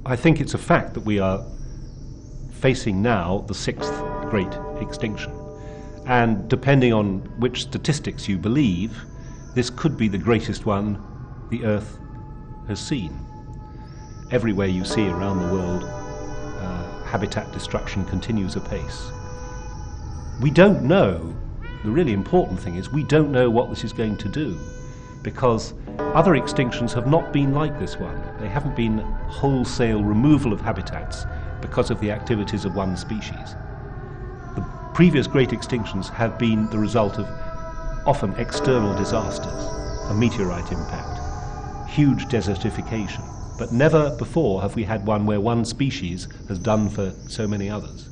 I think it's a fact that we are facing now the sixth great extinction. And depending on which statistics you believe, this could be the greatest one the Earth has seen. Everywhere you see around the world, habitat destruction continues apace. We don't know, the really important thing is, we don't know what this is going to do, because other extinctions have not been like this one. They haven't been wholesale removal of habitats because of the activities of one species. The previous great extinctions have been the result of often external disasters, a meteorite impact, huge desertification, but never before have we had one where one species has done for so many others.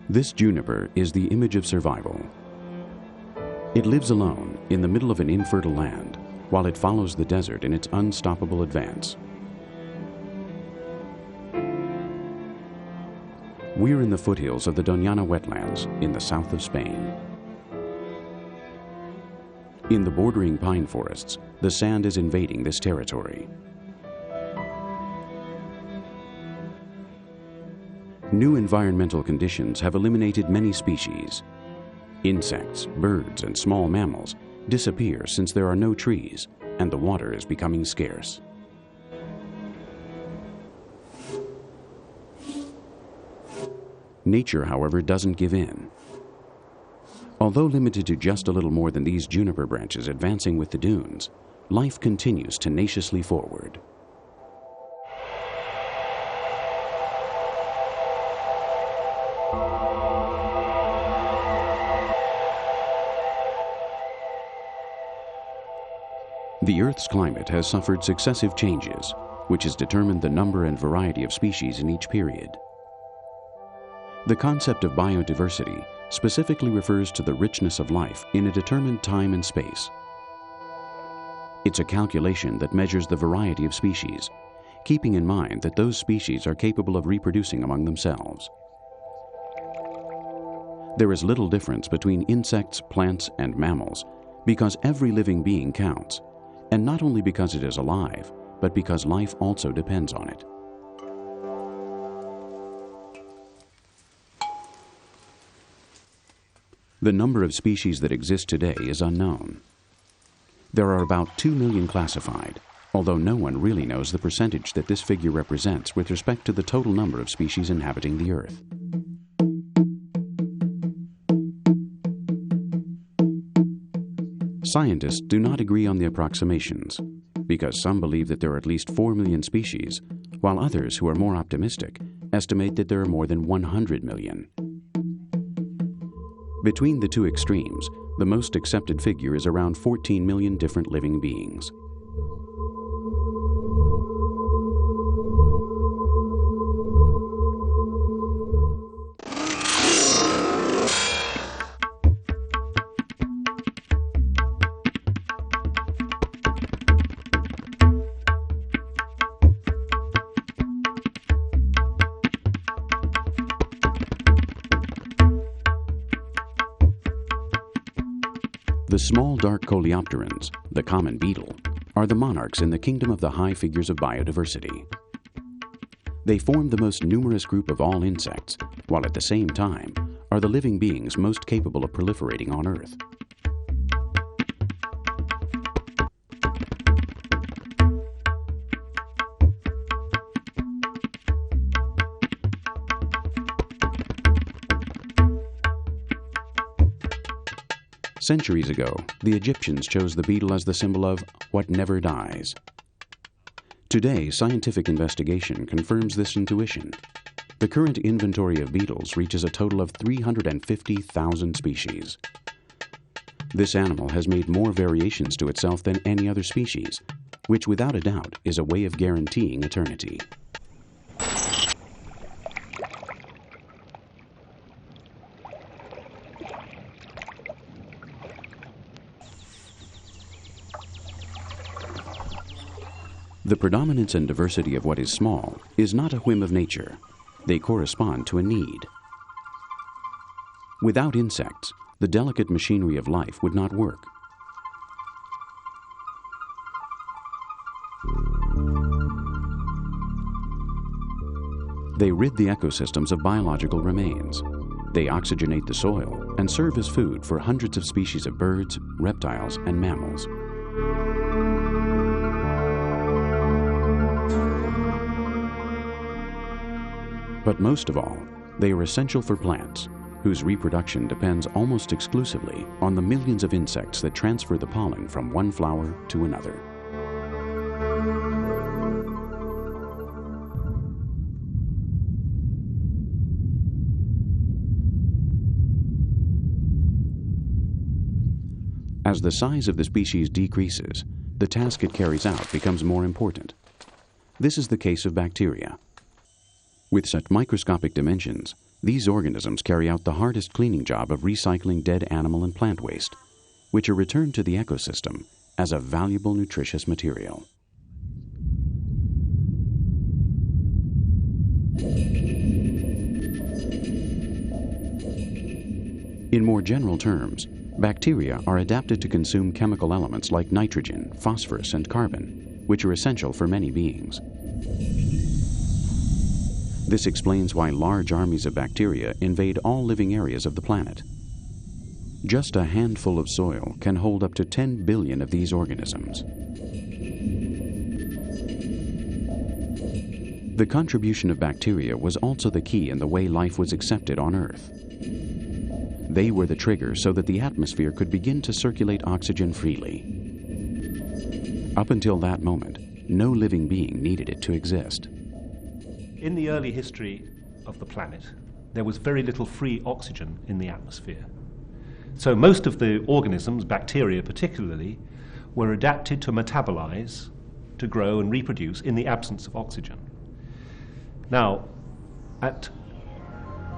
This juniper is the image of survival. It lives alone in the middle of an infertile land while it follows the desert in its unstoppable advance. We're in the foothills of the Doñana wetlands in the south of Spain. In the bordering pine forests, the sand is invading this territory. New environmental conditions have eliminated many species. Insects, birds, and small mammals disappear since there are no trees and the water is becoming scarce. Nature, however, doesn't give in. Although limited to just a little more than these juniper branches advancing with the dunes, life continues tenaciously forward. The Earth's climate has suffered successive changes, which has determined the number and variety of species in each period. The concept of biodiversity specifically refers to the richness of life in a determined time and space. It's a calculation that measures the variety of species, keeping in mind that those species are capable of reproducing among themselves. There is little difference between insects, plants, and mammals because every living being counts, and not only because it is alive, but because life also depends on it. The number of species that exist today is unknown. There are about 2 million classified, although no one really knows the percentage that this figure represents with respect to the total number of species inhabiting the Earth. Scientists do not agree on the approximations, because some believe that there are at least 4 million species, while others, who are more optimistic, estimate that there are more than 100 million. Between the two extremes, the most accepted figure is around 14 million different living beings. The small dark coleopterans, the common beetle, are the monarchs in the kingdom of the high figures of biodiversity. They form the most numerous group of all insects, while at the same time are the living beings most capable of proliferating on Earth. Centuries ago, the Egyptians chose the beetle as the symbol of what never dies. Today, scientific investigation confirms this intuition. The current inventory of beetles reaches a total of 350,000 species. This animal has made more variations to itself than any other species, which without a doubt is a way of guaranteeing eternity. The predominance and diversity of what is small is not a whim of nature. They correspond to a need. Without insects, the delicate machinery of life would not work. They rid the ecosystems of biological remains. They oxygenate the soil and serve as food for hundreds of species of birds, reptiles, and mammals. But most of all, they are essential for plants, whose reproduction depends almost exclusively on the millions of insects that transfer the pollen from one flower to another. As the size of the species decreases, the task it carries out becomes more important. This is the case of bacteria. With such microscopic dimensions, these organisms carry out the hardest cleaning job of recycling dead animal and plant waste, which are returned to the ecosystem as a valuable nutritious material. In more general terms, bacteria are adapted to consume chemical elements like nitrogen, phosphorus, and carbon, which are essential for many beings. This explains why large armies of bacteria invade all living areas of the planet. Just a handful of soil can hold up to 10 billion of these organisms. The contribution of bacteria was also the key in the way life was accepted on Earth. They were the trigger so that the atmosphere could begin to circulate oxygen freely. Up until that moment, no living being needed it to exist. In the early history of the planet, there was very little free oxygen in the atmosphere. So most of the organisms, bacteria particularly, were adapted to metabolize, to grow and reproduce in the absence of oxygen. Now, at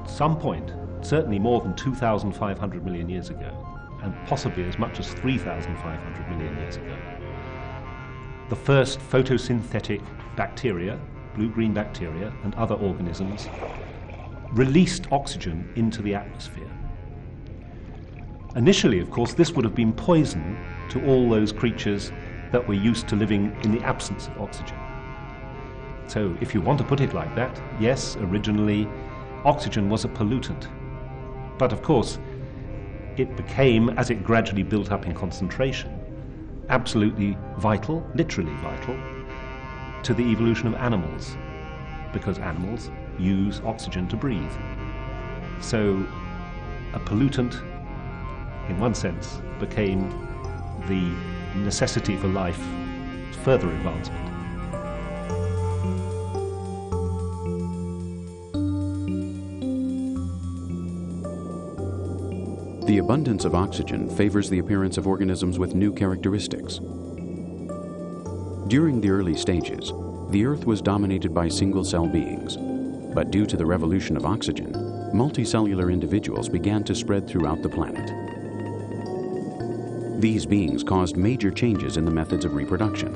some point, certainly more than 2,500 million years ago, and possibly as much as 3,500 million years ago, the first photosynthetic bacteria, blue-green bacteria and other organisms, released oxygen into the atmosphere. Initially, of course, this would have been poison to all those creatures that were used to living in the absence of oxygen. So if you want to put it like that, yes, originally oxygen was a pollutant. But of course, it became, as it gradually built up in concentration, absolutely vital, literally vital, to the evolution of animals, because animals use oxygen to breathe. So a pollutant, in one sense, became the necessity for life, further advancement. The abundance of oxygen favors the appearance of organisms with new characteristics. During the early stages, the Earth was dominated by single-cell beings, but due to the revolution of oxygen, multicellular individuals began to spread throughout the planet. These beings caused major changes in the methods of reproduction.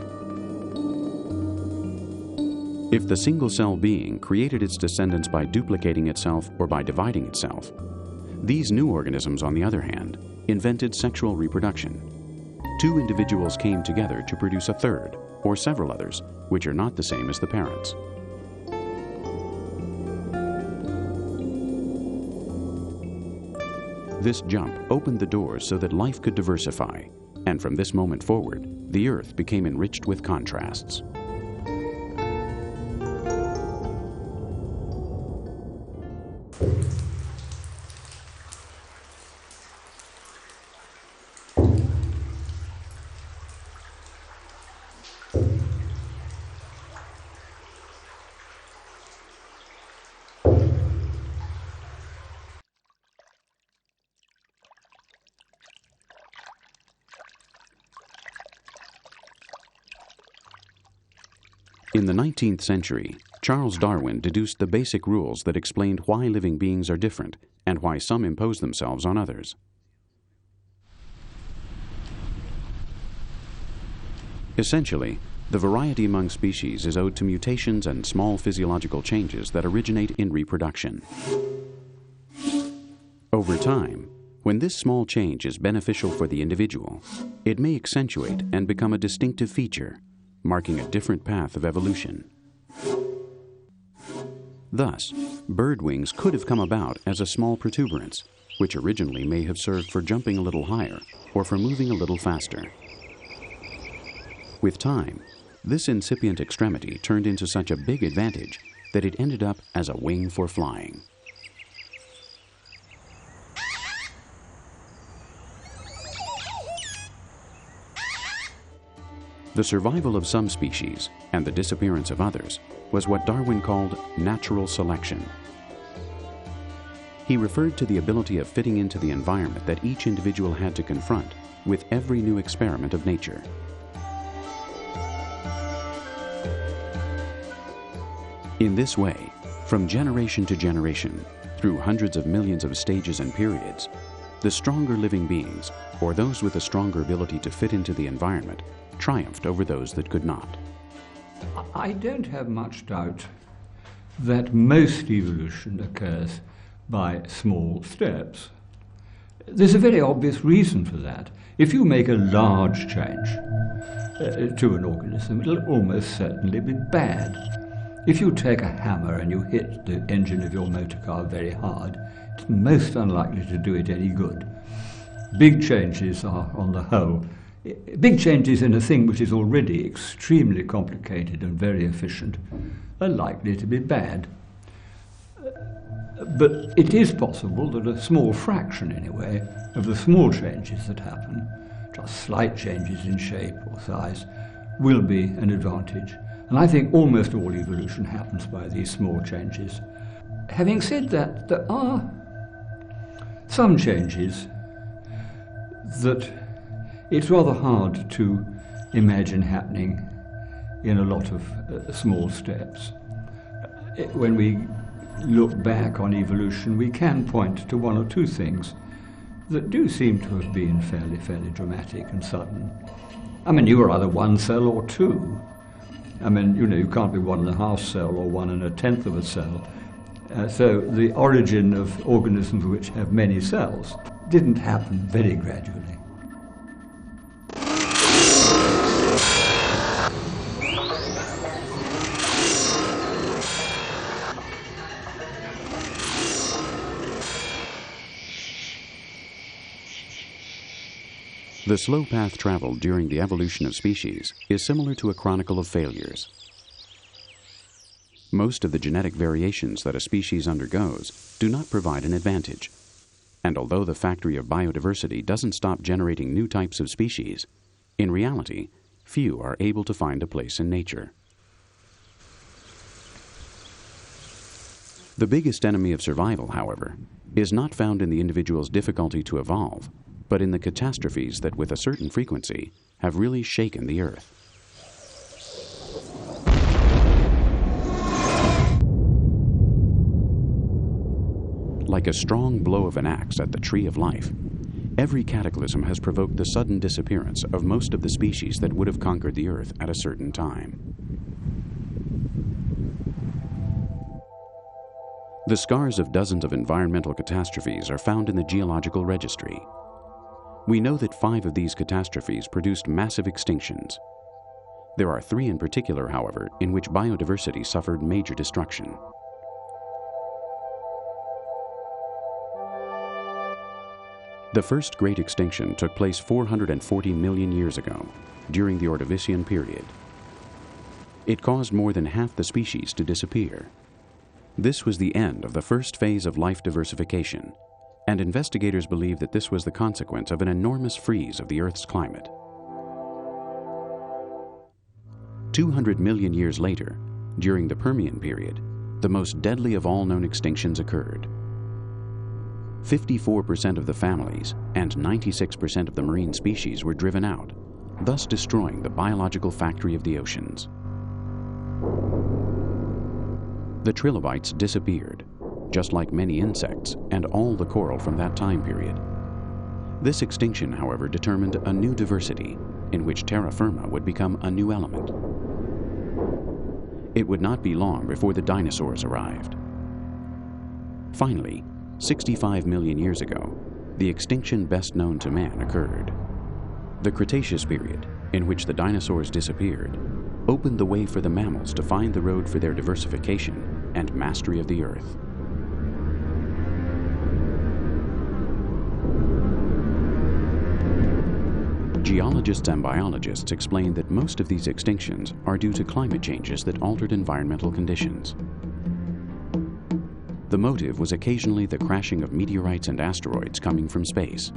If the single-cell being created its descendants by duplicating itself or by dividing itself, these new organisms, on the other hand, invented sexual reproduction. Two individuals came together to produce a third, or several others, which are not the same as the parents. This jump opened the doors so that life could diversify, and from this moment forward, the Earth became enriched with contrasts. In the 19th century, Charles Darwin deduced the basic rules that explained why living beings are different and why some impose themselves on others. Essentially, the variety among species is owed to mutations and small physiological changes that originate in reproduction. Over time, when this small change is beneficial for the individual, it may accentuate and become a distinctive feature, marking a different path of evolution. Thus, bird wings could have come about as a small protuberance, which originally may have served for jumping a little higher or for moving a little faster. With time, this incipient extremity turned into such a big advantage that it ended up as a wing for flying. The survival of some species and the disappearance of others was what Darwin called natural selection. He referred to the ability of fitting into the environment that each individual had to confront with every new experiment of nature. In this way, from generation to generation, through hundreds of millions of stages and periods, the stronger living beings, or those with a stronger ability to fit into the environment, triumphed over those that could not. I don't have much doubt that most evolution occurs by small steps. There's a very obvious reason for that. If you make a large change to an organism, it'll almost certainly be bad. If you take a hammer and you hit the engine of your motor car very hard, it's most unlikely to do it any good. Big changes are, on the whole, big changes in a thing which is already extremely complicated and very efficient are likely to be bad. But it is possible that a small fraction, anyway, of the small changes that happen, just slight changes in shape or size, will be an advantage. And I think almost all evolution happens by these small changes. Having said that, there are some changes that it's rather hard to imagine happening in a lot of small steps. When we look back on evolution, we can point to one or two things that do seem to have been fairly dramatic and sudden. I mean, you were either one cell or two. I mean, you can't be 1.5 cell or 1 1/10 of a cell. So the origin of organisms which have many cells didn't happen very gradually. The slow path traveled during the evolution of species is similar to a chronicle of failures. Most of the genetic variations that a species undergoes do not provide an advantage. And although the factory of biodiversity doesn't stop generating new types of species, in reality, few are able to find a place in nature. The biggest enemy of survival, however, is not found in the individual's difficulty to evolve, but in the catastrophes that with a certain frequency have really shaken the earth. Like a strong blow of an axe at the tree of life, every cataclysm has provoked the sudden disappearance of most of the species that would have conquered the earth at a certain time. The scars of dozens of environmental catastrophes are found in the geological registry. We know that 5 of these catastrophes produced massive extinctions. There are 3 in particular, however, in which biodiversity suffered major destruction. The first great extinction took place 440 million years ago, during the Ordovician period. It caused more than half the species to disappear. This was the end of the first phase of life diversification, and investigators believe that this was the consequence of an enormous freeze of the Earth's climate. 200 million years later, during the Permian period, the most deadly of all known extinctions occurred. 54% of the families and 96% of the marine species were driven out, thus destroying the biological factory of the oceans. the trilobites disappeared, just like many insects and all the coral from that time period. This extinction, however, determined a new diversity in which terra firma would become a new element. It would not be long before the dinosaurs arrived. Finally, 65 million years ago, the extinction best known to man occurred. The Cretaceous period, in which the dinosaurs disappeared, opened the way for the mammals to find the road for their diversification and mastery of the Earth. Geologists and biologists explain that most of these extinctions are due to climate changes that altered environmental conditions. The motive was occasionally the crashing of meteorites and asteroids coming from space,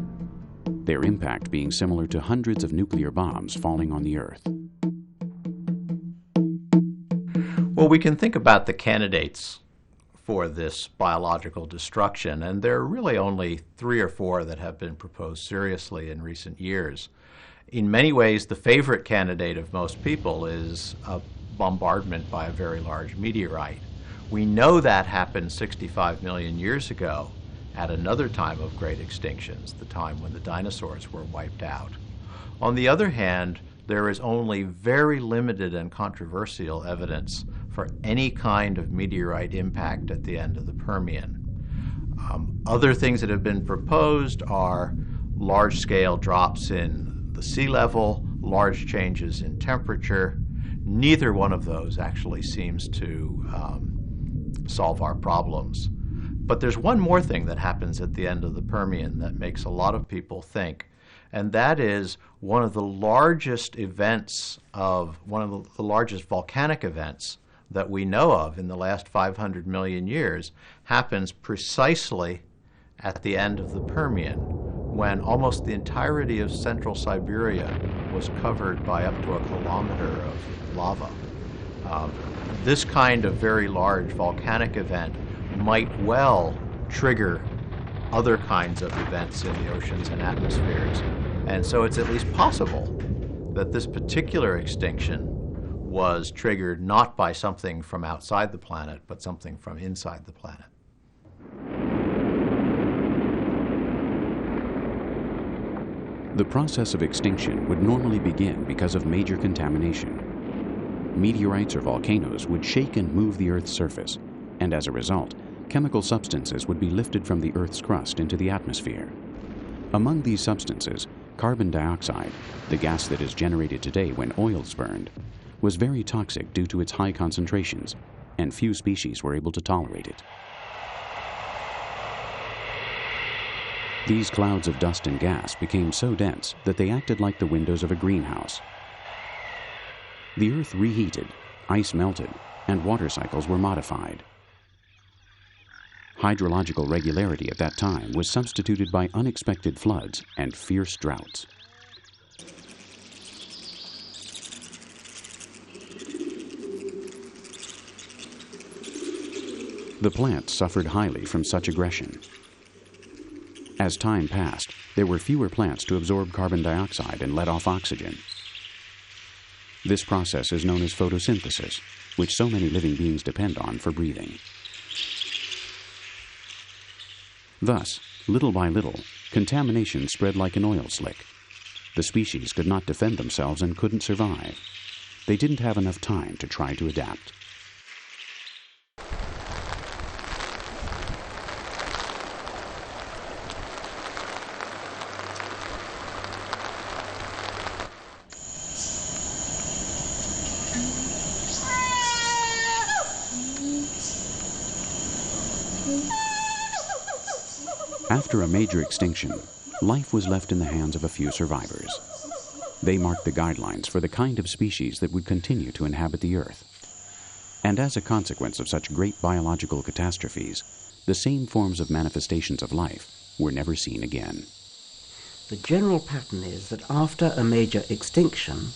their impact being similar to hundreds of nuclear bombs falling on the Earth. Well, we can think about the candidates for this biological destruction, and there are really only 3 or 4 that have been proposed seriously in recent years. In many ways, the favorite candidate of most people is a bombardment by a very large meteorite. We know that happened 65 million years ago at another time of great extinctions, the time when the dinosaurs were wiped out. On the other hand, there is only very limited and controversial evidence for any kind of meteorite impact at the end of the Permian. Other things that have been proposed are large-scale drops in the sea level, large changes in temperature. Neither one of those actually seems to solve our problems. But there's one more thing that happens at the end of the Permian that makes a lot of people think, and that is one of the largest volcanic events that we know of in the last 500 million years happens precisely at the end of the Permian, when almost the entirety of central Siberia was covered by up to 1 kilometer of lava. This kind of very large volcanic event might well trigger other kinds of events in the oceans and atmospheres. And so it's at least possible that this particular extinction was triggered not by something from outside the planet, but something from inside the planet. The process of extinction would normally begin because of major contamination. Meteorites or volcanoes would shake and move the Earth's surface, and as a result, chemical substances would be lifted from the Earth's crust into the atmosphere. Among these substances, carbon dioxide, the gas that is generated today when oil is burned, was very toxic due to its high concentrations, and few species were able to tolerate it. These clouds of dust and gas became so dense that they acted like the windows of a greenhouse. The Earth reheated, ice melted, and water cycles were modified. Hydrological regularity at that time was substituted by unexpected floods and fierce droughts. The plants suffered highly from such aggression. As time passed, there were fewer plants to absorb carbon dioxide and let off oxygen. This process is known as photosynthesis, which so many living beings depend on for breathing. Thus, little by little, contamination spread like an oil slick. The species could not defend themselves and couldn't survive. They didn't have enough time to try to adapt. After a major extinction, life was left in the hands of a few survivors. They marked the guidelines for the kind of species that would continue to inhabit the Earth. And as a consequence of such great biological catastrophes, the same forms of manifestations of life were never seen again. The general pattern is that after a major extinction,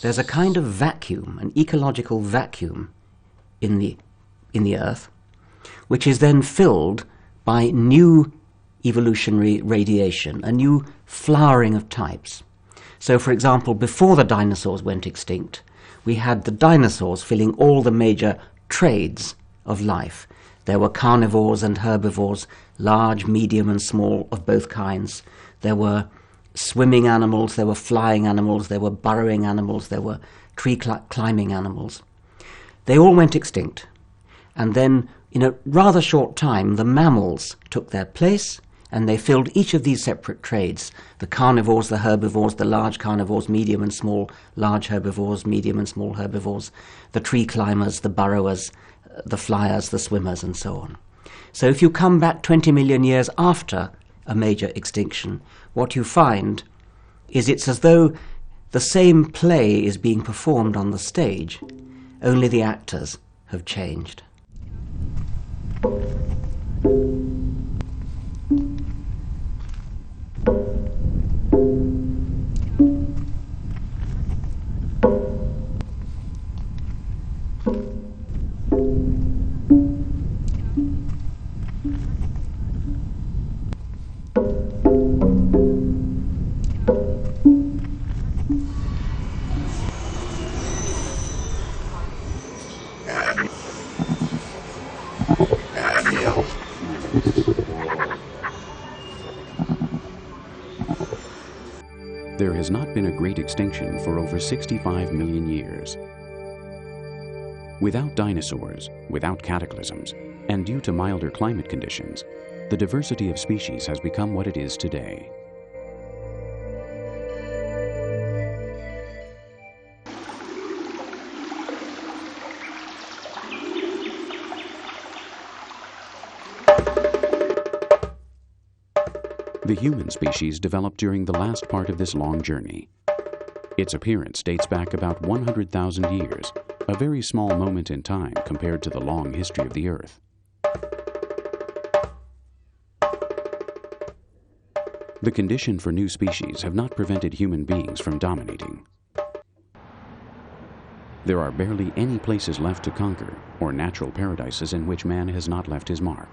there's a kind of vacuum, an ecological vacuum in the Earth, which is then filled by new evolutionary radiation, a new flowering of types. So, for example, before the dinosaurs went extinct, we had the dinosaurs filling all the major trades of life. There were carnivores and herbivores, large, medium and small of both kinds. There were swimming animals, there were flying animals, there were burrowing animals, there were tree-climbing animals. They all went extinct. And then, in a rather short time, the mammals took their place, and they filled each of these separate trades: the carnivores, the herbivores, the large carnivores, medium and small, large herbivores, medium and small herbivores, the tree climbers, the burrowers, the flyers, the swimmers, and so on. So if you come back 20 million years after a major extinction, what you find is it's as though the same play is being performed on the stage, only the actors have changed. There has not been a great extinction for over 65 million years. Without dinosaurs, without cataclysms, and due to milder climate conditions, the diversity of species has become what it is today. The human species developed during the last part of this long journey. Its appearance dates back about 100,000 years, a very small moment in time compared to the long history of the Earth. The condition for new species have not prevented human beings from dominating. There are barely any places left to conquer, or natural paradises in which man has not left his mark.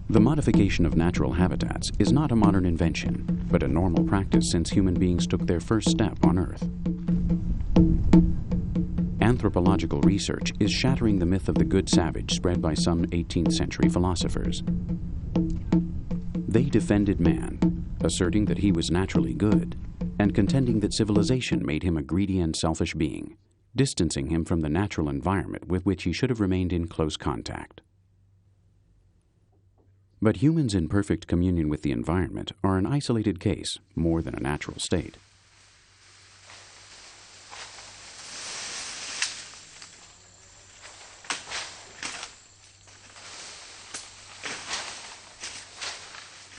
The modification of natural habitats is not a modern invention, but a normal practice since human beings took their first step on Earth. Anthropological research is shattering the myth of the good savage spread by some 18th century philosophers. They defended man, asserting that he was naturally good, and contending that civilization made him a greedy and selfish being, distancing him from the natural environment with which he should have remained in close contact. But humans in perfect communion with the environment are an isolated case more than a natural state.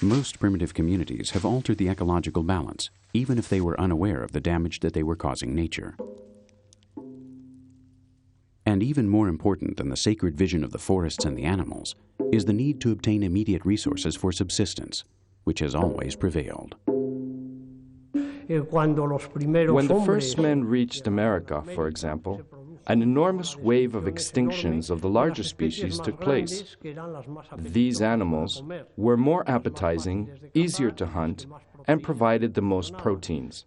Most primitive communities have altered the ecological balance, even if they were unaware of the damage that they were causing nature. And even more important than the sacred vision of the forests and the animals is the need to obtain immediate resources for subsistence, which has always prevailed. When the first men reached America, for example, an enormous wave of extinctions of the larger species took place. These animals were more appetizing, easier to hunt, and provided the most proteins.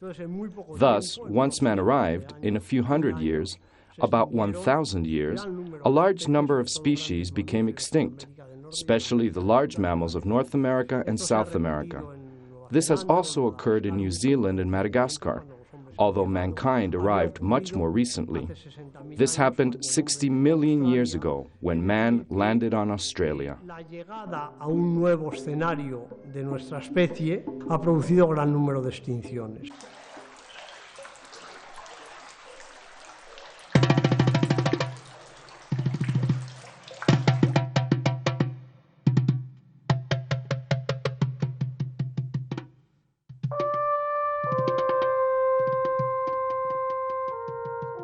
Thus, once man arrived, in a few hundred years, about 1,000 years, a large number of species became extinct, especially the large mammals of North America and South America. This has also occurred in New Zealand and Madagascar, although mankind arrived much more recently. This happened 60 million years ago, when man landed on Australia. La llegada a un nuevo escenario de nuestra especie ha producido gran número de extinciones.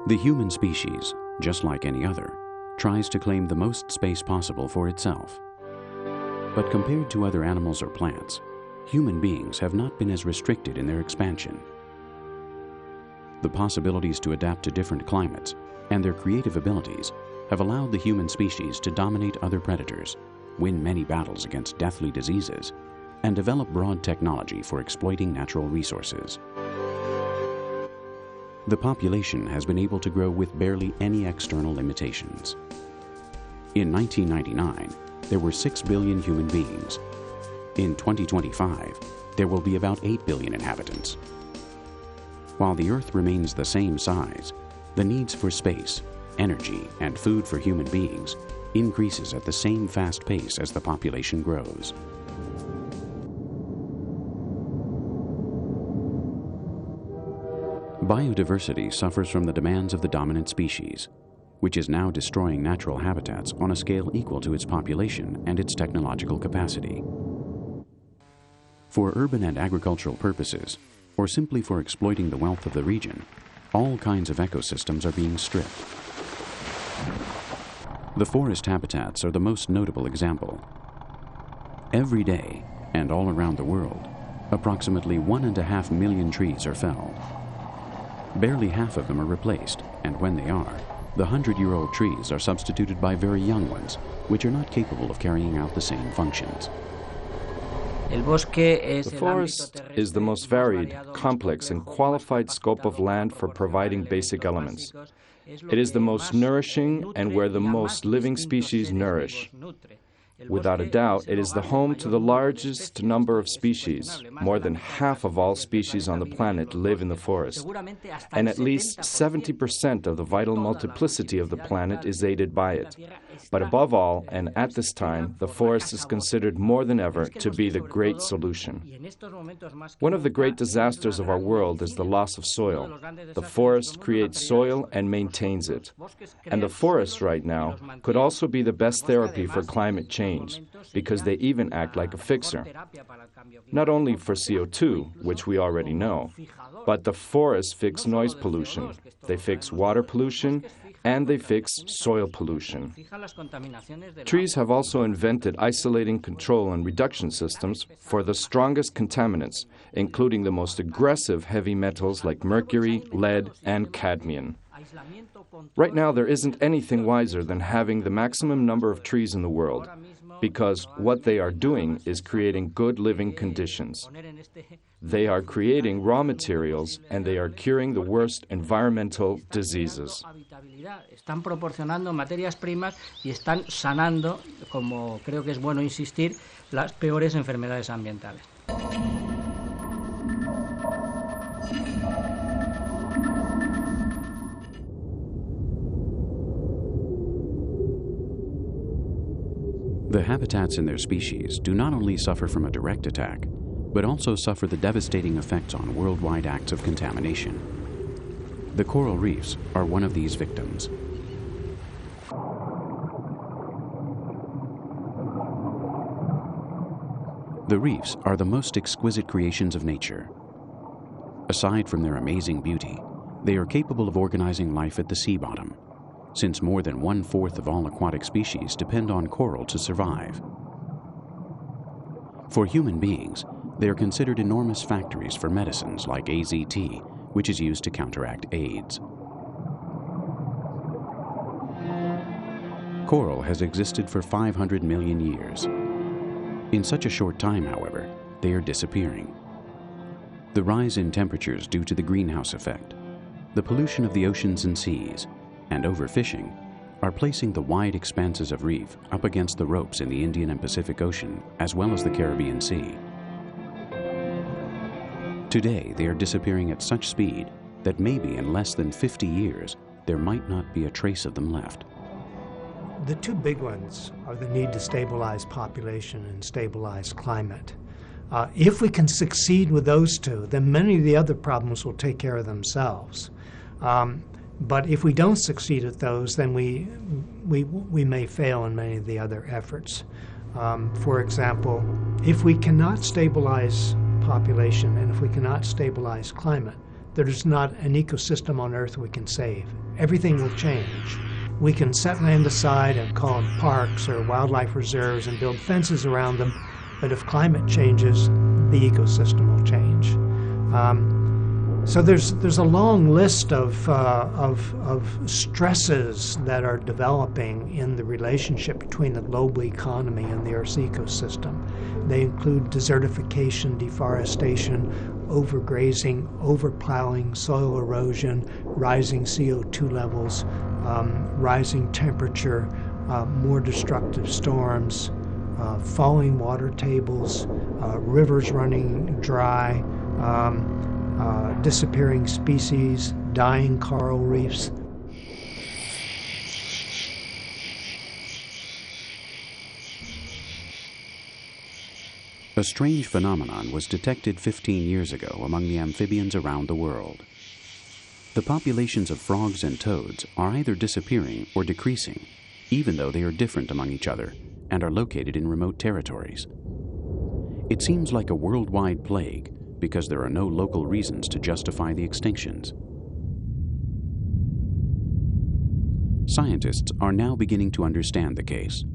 The human species, just like any other, tries to claim the most space possible for itself. But compared to other animals or plants, human beings have not been as restricted in their expansion. The possibilities to adapt to different climates and their creative abilities have allowed the human species to dominate other predators, win many battles against deathly diseases, and develop broad technology for exploiting natural resources. The population has been able to grow with barely any external limitations. In 1999, there were 6 billion human beings. In 2025, there will be about 8 billion inhabitants. While the Earth remains the same size, the needs for space, energy, and food for human beings increases at the same fast pace as the population grows. Biodiversity suffers from the demands of the dominant species, which is now destroying natural habitats on a scale equal to its population and its technological capacity. For urban and agricultural purposes, or simply for exploiting the wealth of the region, all kinds of ecosystems are being stripped. The forest habitats are the most notable example. Every day, and all around the world, approximately 1.5 million trees are felled. Barely half of them are replaced, and when they are, the 100-year-old trees are substituted by very young ones, which are not capable of carrying out the same functions. The forest is the most varied, complex, and qualified scope of land for providing basic elements. It is the most nourishing and where the most living species nourish. Without a doubt, it is the home to the largest number of species. More than half of all species on the planet live in the forest. And at least 70% of the vital multiplicity of the planet is aided by it. But above all, and at this time, the forest is considered more than ever to be the great solution. One of the great disasters of our world is the loss of soil. The forest creates soil and maintains it. And the forest right now could also be the best therapy for climate change, because they even act like a fixer. Not only for CO2, which we already know, but the forests fix noise pollution, they fix water pollution, and they fix soil pollution. Trees have also invented isolating control and reduction systems for the strongest contaminants, including the most aggressive heavy metals like mercury, lead, and cadmium. Right now, there isn't anything wiser than having the maximum number of trees in the world, because what they are doing is creating good living conditions. They are creating raw materials, and they are curing the worst environmental diseases. Están proporcionando materias primas y están sanando, como creo que es bueno insistir, las peores enfermedades ambientales. The habitats in their species do not only suffer from a direct attack, but also suffer the devastating effects on worldwide acts of contamination. The coral reefs are one of these victims. The reefs are the most exquisite creations of nature. Aside from their amazing beauty, they are capable of organizing life at the sea bottom, since more than 1/4 of all aquatic species depend on coral to survive. For human beings, they are considered enormous factories for medicines like AZT, which is used to counteract AIDS. Coral has existed for 500 million years. In such a short time, however, they are disappearing. The rise in temperatures due to the greenhouse effect, the pollution of the oceans and seas, and overfishing are placing the wide expanses of reef up against the ropes in the Indian and Pacific Ocean, as well as the Caribbean Sea. Today, they are disappearing at such speed that maybe in less than 50 years, there might not be a trace of them left. The two big ones are the need to stabilize population and stabilize climate. If we can succeed with those two, then many of the other problems will take care of themselves. But if we don't succeed at those, then we may fail in many of the other efforts. For example, if we cannot stabilize population and if we cannot stabilize climate, there is not an ecosystem on Earth we can save. Everything will change. We can set land aside and call them parks or wildlife reserves and build fences around them, but if climate changes, the ecosystem will change. So there's a long list of stresses that are developing in the relationship between the global economy and the Earth's ecosystem. They include desertification, deforestation, overgrazing, overplowing, soil erosion, rising CO2 levels, rising temperature, more destructive storms, falling water tables, rivers running dry, disappearing species, dying coral reefs. A strange phenomenon was detected 15 years ago among the amphibians around the world. The populations of frogs and toads are either disappearing or decreasing, even though they are different among each other and are located in remote territories. It seems like a worldwide plague because there are no local reasons to justify the extinctions. Scientists are now beginning to understand the case.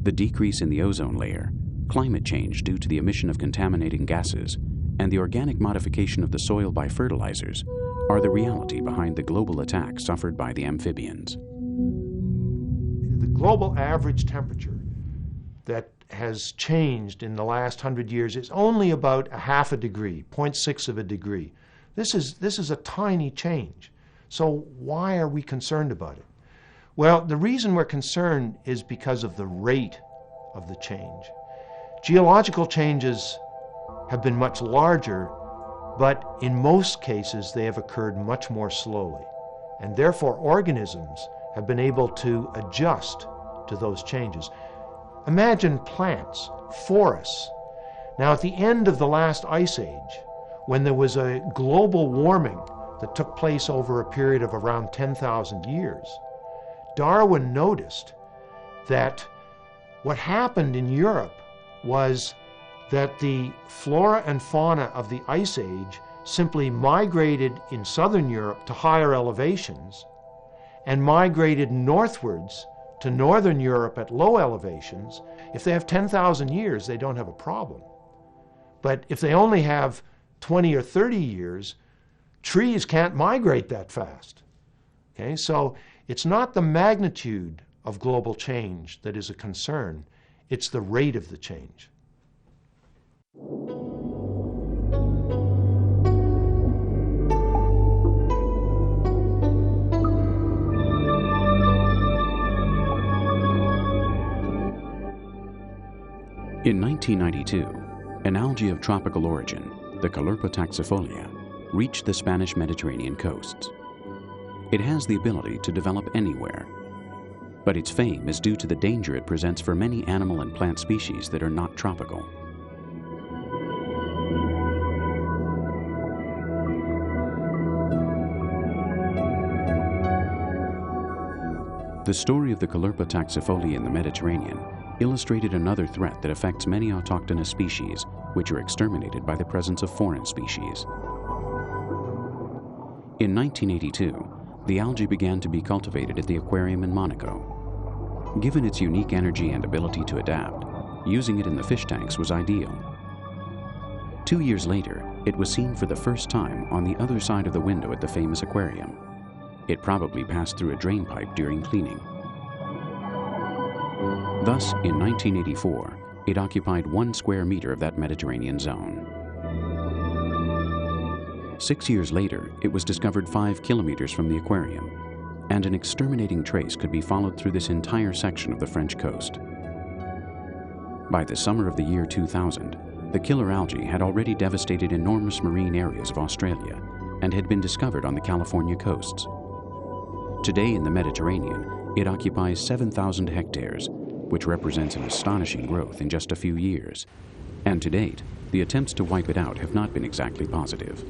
The decrease in the ozone layer, climate change due to the emission of contaminating gases, and the organic modification of the soil by fertilizers are the reality behind the global attack suffered by the amphibians. The global average temperature that has changed in the last 100 years is only about 0.5 degree, 0.6 of a degree. This is a tiny change. So why are we concerned about it? Well, the reason we're concerned is because of the rate of the change. Geological changes have been much larger, but in most cases they have occurred much more slowly. And therefore organisms have been able to adjust to those changes. Imagine plants, forests. Now, at the end of the last ice age, when there was a global warming that took place over a period of around 10,000 years, Darwin noticed that what happened in Europe was that the flora and fauna of the ice age simply migrated in southern Europe to higher elevations and migrated northwards to northern Europe at low elevations. If they have 10,000 years, they don't have a problem. But if they only have 20 or 30 years, trees can't migrate that fast. Okay, so it's not the magnitude of global change that is a concern, it's the rate of the change. In 1992, an algae of tropical origin, the Caulerpa taxifolia, reached the Spanish Mediterranean coasts. It has the ability to develop anywhere, but its fame is due to the danger it presents for many animal and plant species that are not tropical. The story of the Caulerpa taxifolia in the Mediterranean illustrated another threat that affects many autochthonous species, which are exterminated by the presence of foreign species. In 1982, the algae began to be cultivated at the aquarium in Monaco. Given its unique energy and ability to adapt, using it in the fish tanks was ideal. 2 years later, it was seen for the first time on the other side of the window at the famous aquarium. It probably passed through a drain pipe during cleaning. Thus, in 1984, it occupied 1 square meter of that Mediterranean zone. 6 years later, it was discovered 5 kilometers from the aquarium, and an exterminating trace could be followed through this entire section of the French coast. By the summer of the year 2000, the killer algae had already devastated enormous marine areas of Australia and had been discovered on the California coasts. Today in the Mediterranean, it occupies 7,000 hectares, which represents an astonishing growth in just a few years. And to date, the attempts to wipe it out have not been exactly positive.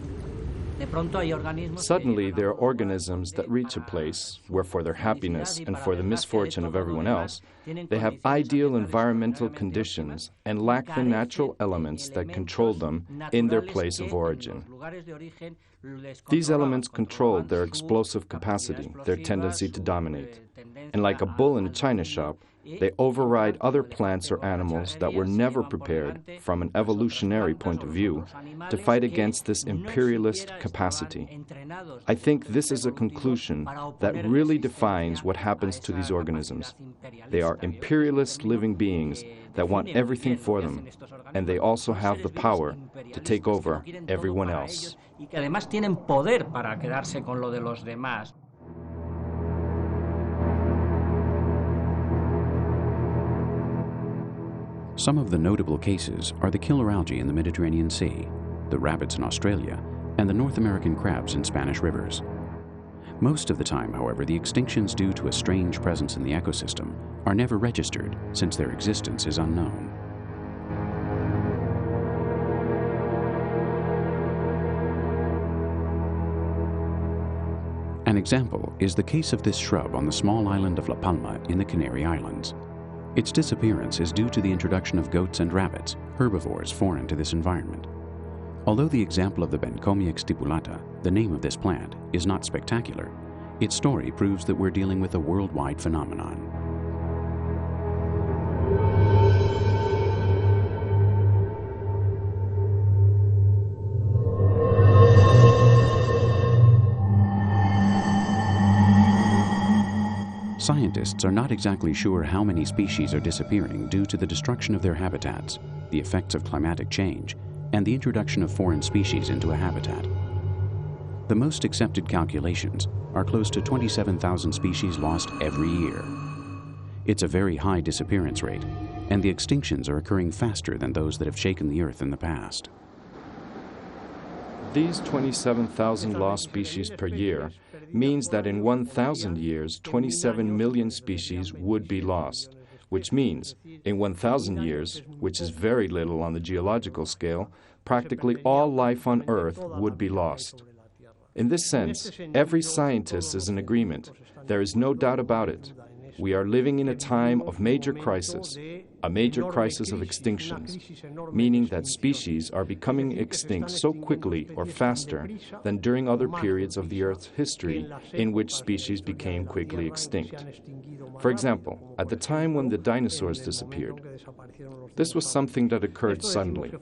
Suddenly, there are organisms that reach a place where, for their happiness and for the misfortune of everyone else, they have ideal environmental conditions and lack the natural elements that control them in their place of origin. These elements control their explosive capacity, their tendency to dominate. And like a bull in a china shop, They override other plants or animals that were never prepared, from an evolutionary point of view, to fight against this imperialist capacity. I think this is a conclusion that really defines what happens to these organisms. They are imperialist living beings that want everything for them, and they also have the power to take over everyone else. Some of the notable cases are the killer algae in the Mediterranean Sea, the rabbits in Australia, and the North American crabs in Spanish rivers. Most of the time, however, the extinctions due to a strange presence in the ecosystem are never registered, since their existence is unknown. An example is the case of this shrub on the small island of La Palma in the Canary Islands. Its disappearance is due to the introduction of goats and rabbits, herbivores foreign to this environment. Although the example of the Bencomiax stipulata, the name of this plant, is not spectacular, its story proves that we're dealing with a worldwide phenomenon. Scientists are not exactly sure how many species are disappearing due to the destruction of their habitats, the effects of climatic change, and the introduction of foreign species into a habitat. The most accepted calculations are close to 27,000 species lost every year. It's a very high disappearance rate, and the extinctions are occurring faster than those that have shaken the Earth in the past. These 27,000 lost species per year means that in 1,000 years, 27 million species would be lost, which means in 1,000 years, which is very little on the geological scale, practically all life on Earth would be lost. In this sense, every scientist is in agreement. There is no doubt about it. We are living in a time of major crisis, a major crisis of extinctions, meaning that species are becoming extinct so quickly or faster than during other periods of the Earth's history in which species became quickly extinct. For example, at the time when the dinosaurs disappeared, this was something that occurred suddenly.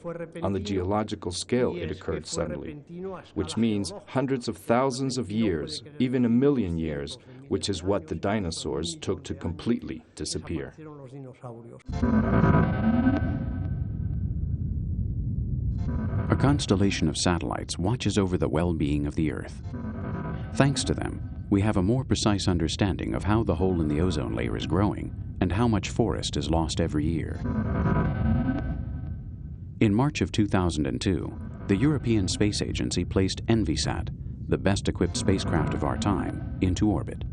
On the geological scale, it occurred suddenly, which means hundreds of thousands of years, even a million years, which is what the dinosaurs took to completely disappear. A constellation of satellites watches over the well-being of the Earth. Thanks to them, we have a more precise understanding of how the hole in the ozone layer is growing and how much forest is lost every year. In March of 2002, the European Space Agency placed Envisat, the best-equipped spacecraft of our time, into orbit.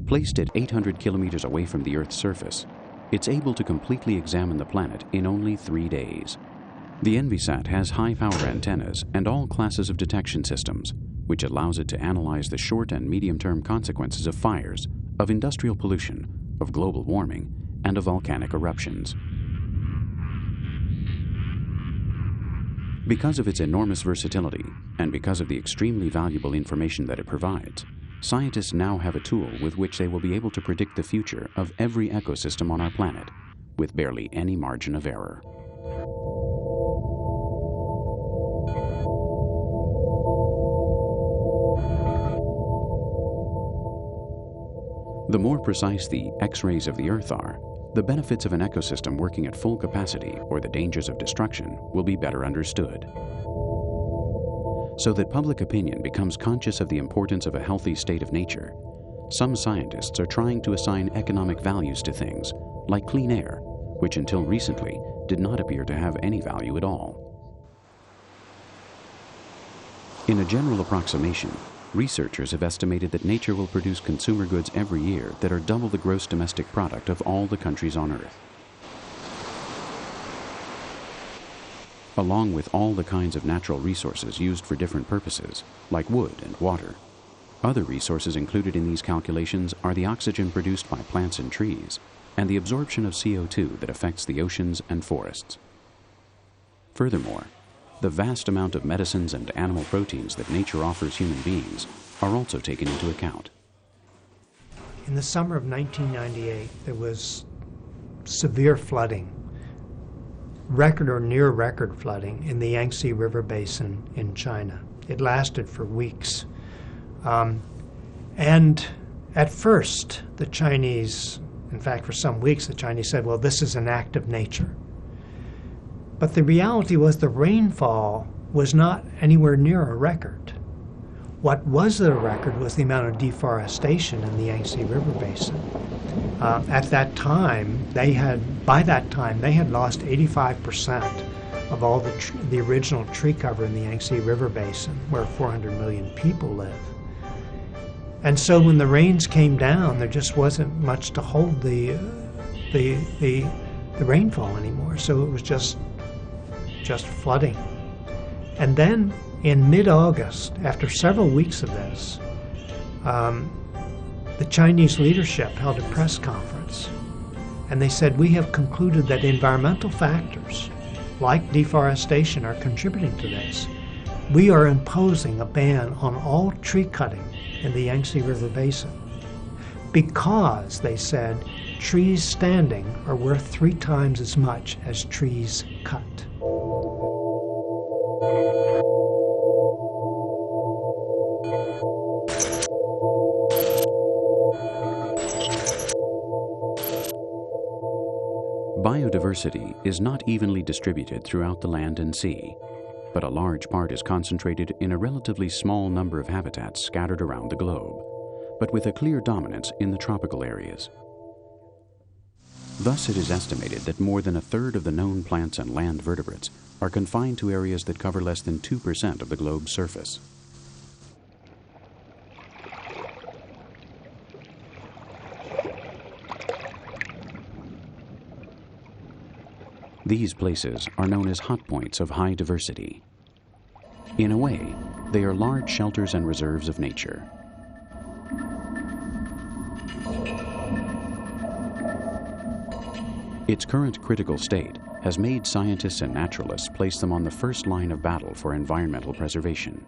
Placed at 800 kilometers away from the Earth's surface, it's able to completely examine the planet in only 3 days. The Envisat has high-power antennas and all classes of detection systems, which allows it to analyze the short and medium-term consequences of fires, of industrial pollution, of global warming, and of volcanic eruptions. Because of its enormous versatility, and because of the extremely valuable information that it provides, scientists now have a tool with which they will be able to predict the future of every ecosystem on our planet, with barely any margin of error. The more precise the X-rays of the Earth are, the benefits of an ecosystem working at full capacity or the dangers of destruction will be better understood. So that public opinion becomes conscious of the importance of a healthy state of nature, some scientists are trying to assign economic values to things, like clean air, which until recently did not appear to have any value at all. In a general approximation, researchers have estimated that nature will produce consumer goods every year that are double the gross domestic product of all the countries on Earth. Along with all the kinds of natural resources used for different purposes, like wood and water. Other resources included in these calculations are the oxygen produced by plants and trees, and the absorption of CO2 that affects the oceans and forests. Furthermore, the vast amount of medicines and animal proteins that nature offers human beings are also taken into account. in the summer of 1998, there was severe flooding, record or near record flooding in the Yangtze River Basin in China. It lasted for weeks. And at first, the Chinese, in fact, for some weeks, the Chinese said, well, this is an act of nature. But the reality was the rainfall was not anywhere near a record. What was a record was the amount of deforestation in the Yangtze River Basin. At that time, by that time, they had lost 85% of all the original tree cover in the Yangtze River Basin, where 400 million people live. And so when the rains came down, there just wasn't much to hold the rainfall anymore. So it was just flooding. And then in mid-August, after several weeks of this, the Chinese leadership held a press conference, and they said, we have concluded that environmental factors like deforestation are contributing to this. We are imposing a ban on all tree cutting in the Yangtze River Basin because, they said, trees standing are worth 3 times as much as trees cut. Biodiversity is not evenly distributed throughout the land and sea, but a large part is concentrated in a relatively small number of habitats scattered around the globe, but with a clear dominance in the tropical areas. Thus, it is estimated that more than a third of the known plants and land vertebrates are confined to areas that cover less than 2% of the globe's surface. These places are known as hotpoints of high diversity. In a way, they are large shelters and reserves of nature. Its current critical state has made scientists and naturalists place them on the first line of battle for environmental preservation.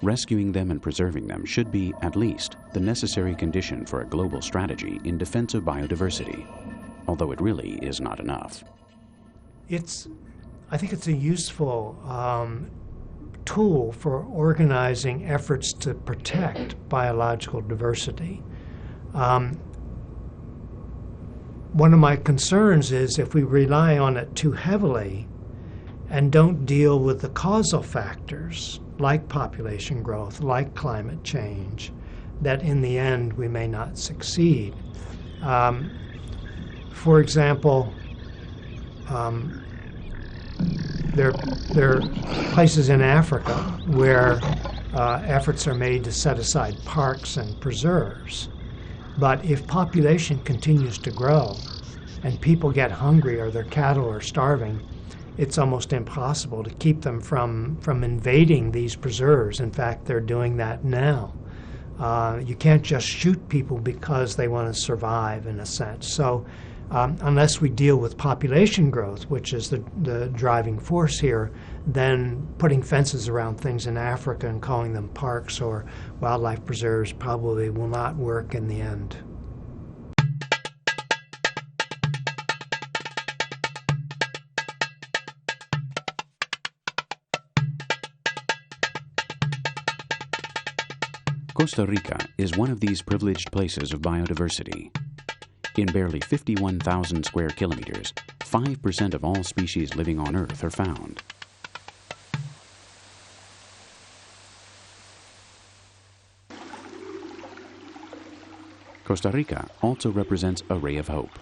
Rescuing them and preserving them should be, at least, the necessary condition for a global strategy in defense of biodiversity, although it really is not enough. I think it's a useful tool for organizing efforts to protect biological diversity. One of my concerns is if we rely on it too heavily and don't deal with the causal factors like population growth, like climate change, that in the end we may not succeed. For example, there are places in Africa where efforts are made to set aside parks and preserves. But if population continues to grow and people get hungry or their cattle are starving, it's almost impossible to keep them from invading these preserves. In fact, they're doing that now. You can't just shoot people because they want to survive, in a sense. So unless we deal with population growth, which is the driving force here, then putting fences around things in Africa and calling them parks or wildlife preserves probably will not work in the end. Costa Rica is one of these privileged places of biodiversity. In barely 51,000 square kilometers, 5% of all species living on Earth are found. Costa Rica also represents a ray of hope.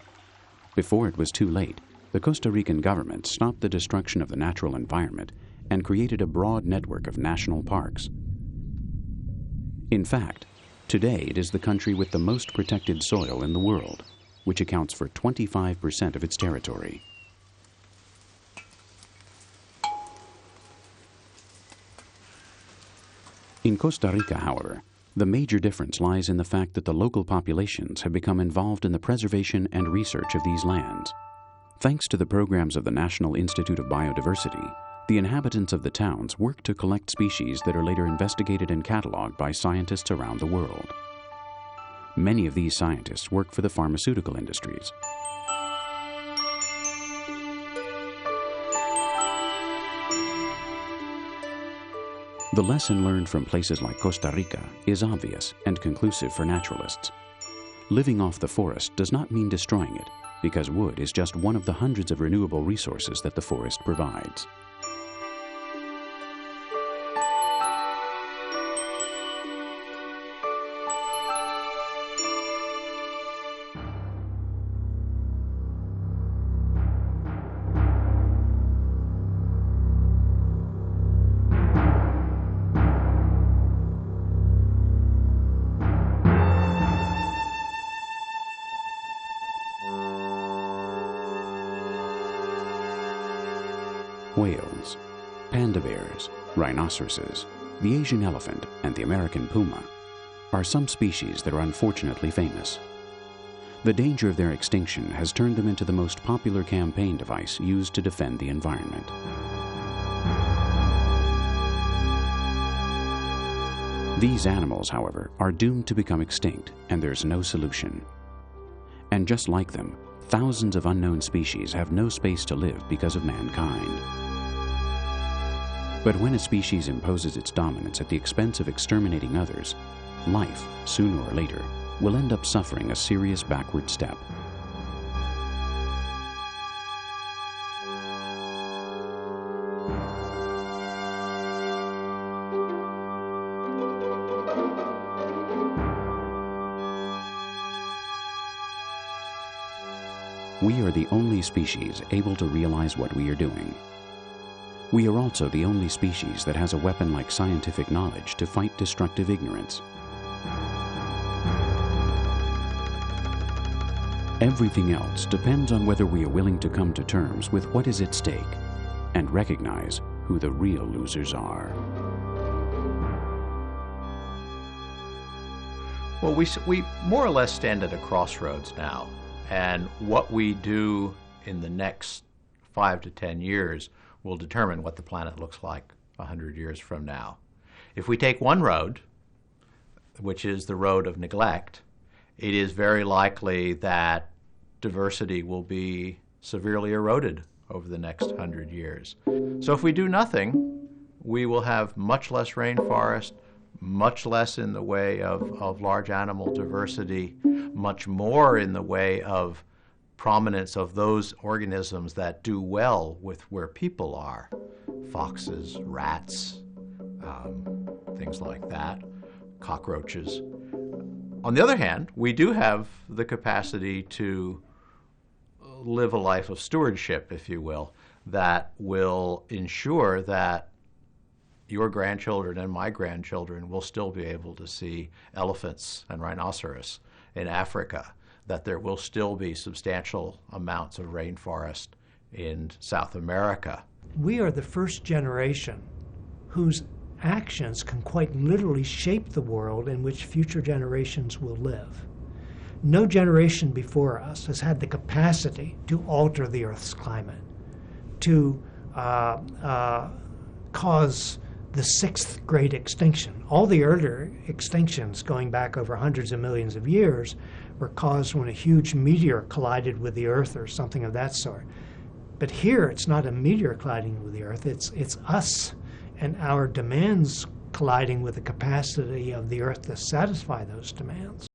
Before it was too late, the Costa Rican government stopped the destruction of the natural environment and created a broad network of national parks. In fact, today it is the country with the most protected soil in the world, which accounts for 25% of its territory. In Costa Rica, however, the major difference lies in the fact that the local populations have become involved in the preservation and research of these lands. Thanks to the programs of the National Institute of Biodiversity, the inhabitants of the towns work to collect species that are later investigated and cataloged by scientists around the world. Many of these scientists work for the pharmaceutical industries. The lesson learned from places like Costa Rica is obvious and conclusive for naturalists. Living off the forest does not mean destroying it, because wood is just one of the hundreds of renewable resources that the forest provides. Whales, panda bears, rhinoceroses, the Asian elephant, and the American puma are some species that are unfortunately famous. The danger of their extinction has turned them into the most popular campaign device used to defend the environment. These animals, however, are doomed to become extinct, and there's no solution. And just like them, thousands of unknown species have no space to live because of mankind. But when a species imposes its dominance at the expense of exterminating others, life, sooner or later, will end up suffering a serious backward step. We are the only species able to realize what we are doing. We are also the only species that has a weapon like scientific knowledge to fight destructive ignorance. Everything else depends on whether we are willing to come to terms with what is at stake and recognize who the real losers are. Well, we more or less stand at a crossroads now, and what we do in the next 5 to 10 years will determine what the planet looks like 100 years from now. If we take one road, which is the road of neglect, it is very likely that diversity will be severely eroded over the next 100 years. So if we do nothing, we will have much less rainforest, much less in the way of large animal diversity, much more in the way of prominence of those organisms that do well with where people are. Foxes, rats, things like that, cockroaches. On the other hand, we do have the capacity to live a life of stewardship, if you will, that will ensure that your grandchildren and my grandchildren will still be able to see elephants and rhinoceros in Africa, that there will still be substantial amounts of rainforest in South America. We are the first generation whose actions can quite literally shape the world in which future generations will live. No generation before us has had the capacity to alter the Earth's climate, to cause the sixth great extinction. All the earlier extinctions going back over hundreds of millions of years were caused when a huge meteor collided with the Earth or something of that sort. But here it's not a meteor colliding with the Earth, it's us and our demands colliding with the capacity of the Earth to satisfy those demands.